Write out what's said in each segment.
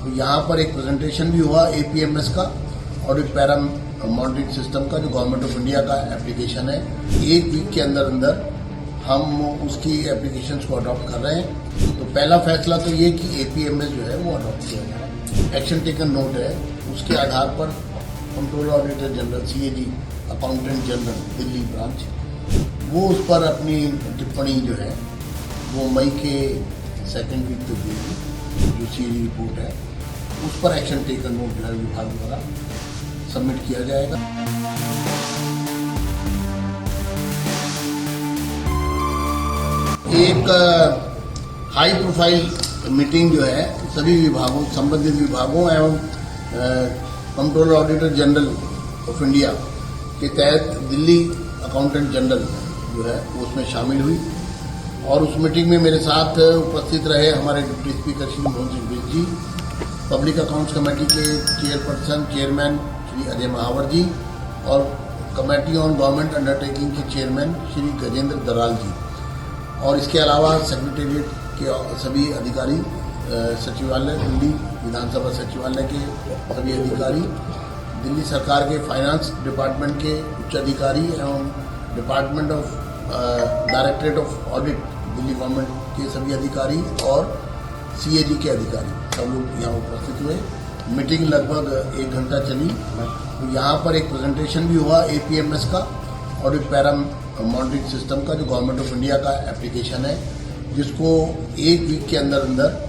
तो यहाँ पर एक प्रेजेंटेशन भी हुआ एपीएमएस का, ऑडिट पैरा मॉनिटरिंग सिस्टम का, जो गवर्नमेंट ऑफ इंडिया का एप्लीकेशन है। 1 वीक के अंदर अंदर हम उसकी एप्लीकेशंस को अडॉप्ट कर रहे हैं। तो पहला फैसला तो ये कि एपीएमएस जो है वो अडॉप्ट किया जाए। एक्शन टेकन नोट है, उसके आधार पर controller auditor general CAG accountant general Delhi branch वो उस पर अपनी टिप्पणी जो है वो मई के 2nd वीक तक देगी। जो सीएजी रिपोर्ट है उस पर एक्शन टेकन नोट जो है विभाग द्वारा सबमिट किया जाएगा। एक हाई प्रोफाइल मीटिंग जो है सभी विभागों, संबंधित विभागों एवं controller auditor general of India के तहत दिल्ली अकाउंटेंट जनरल जो है वो उसमें शामिल हुई। और उस मीटिंग में मेरे साथ उपस्थित रहे हमारे डिप्टी स्पीकर श्री मोहन सिंह बिष्ट जी, पब्लिक अकाउंट्स कमेटी के चेयरमैन श्री अजय महावर जी और कमेटी ऑन गवर्नमेंट अंडरटेकिंग के चेयरमैन श्री गजेंद्र दराल जी, और इसके अलावा सेक्रेटेरिएट के सभी अधिकारी, सचिवालय दिल्ली विधानसभा सचिवालय के सभी अधिकारी, दिल्ली सरकार के फाइनेंस डिपार्टमेंट के उच्च अधिकारी एवं department of directorate of audit Delhi government के सभी अधिकारी और सीएजी के अधिकारी सब लोग यहाँ उपस्थित हुए। मीटिंग लगभग 1 घंटा चली। तो यहाँ पर एक प्रेजेंटेशन भी हुआ एपीएमएस का, ऑडिट पैरा मॉनिटरिंग सिस्टम का, जो गवर्नमेंट ऑफ इंडिया का एप्लीकेशन है, जिसको 1 वीक के अंदर अंदर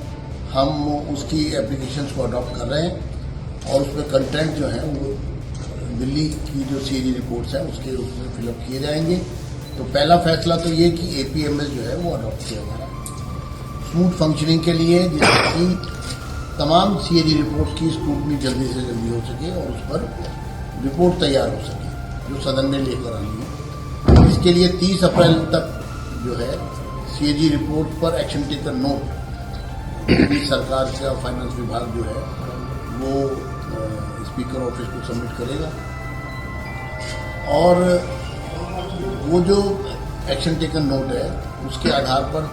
हम उसकी एप्लीकेशंस को अडॉप्ट कर रहे हैं। और उसमें कंटेंट जो है वो दिल्ली की जो सीएजी रिपोर्ट्स हैं उसमें फिलअप किए जाएंगे। तो पहला फैसला तो ये कि एपीएमएस जो है वो अडॉप्ट किया जाए स्मूथ फंक्शनिंग के लिए, जिसकी तमाम सीएजी रिपोर्ट्स की स्क्रूटनी जल्दी से जल्दी हो सके और उस पर रिपोर्ट तैयार हो सके जो सदन में लेकर आनी है। इसके लिए 30 अप्रैल तक जो है सीएजी रिपोर्ट पर एक्शन टेकन नोट सरकार का फाइनेंस विभाग जो है वो स्पीकर ऑफिस को सबमिट करेगा। और वो जो एक्शन टेकन नोट है उसके आधार पर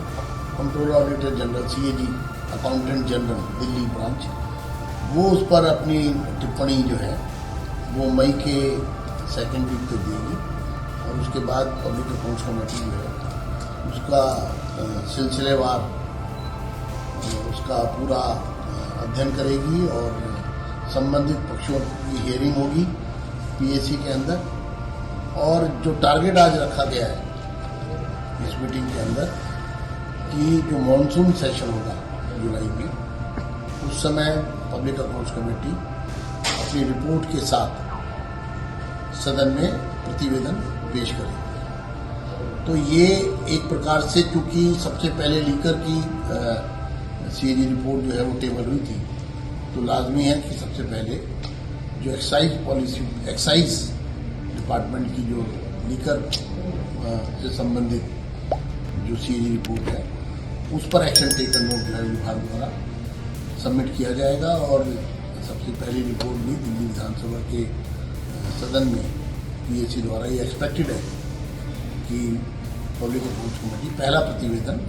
controller auditor general CAG accountant general Delhi branch वो उस पर अपनी टिप्पणी जो है वो मई के 2nd वीक तक देगी। और उसके बाद पब्लिक अकाउंट्स कमेटी जो है उसका सिलसिलेवार उसका पूरा अध्ययन करेगी और संबंधित पक्षों की हियरिंग होगी पीएसी के अंदर। और जो टारगेट आज रखा गया है इस मीटिंग के अंदर कि जो मॉनसून सेशन होगा जुलाई में, उस समय पब्लिक अकाउंट्स कमेटी अपनी रिपोर्ट के साथ सदन में प्रतिवेदन पेश करेगी। तो ये एक प्रकार से, चूंकि सबसे पहले लीकर की सीएजी रिपोर्ट जो है वो टेबल हुई थी, तो लाजमी है कि सबसे पहले जो एक्साइज पॉलिसी, एक्साइज डिपार्टमेंट की जो लीकर से संबंधित जो सीएजी रिपोर्ट है उस पर एक्शन टेकन नोट जो है विभाग द्वारा सबमिट किया जाएगा। और सबसे पहली रिपोर्ट भी दिल्ली विधानसभा के सदन में पीएसी द्वारा ये एक्सपेक्टेड है कि पब्लिक अकाउंट्स कमेटी पहला प्रतिवेदन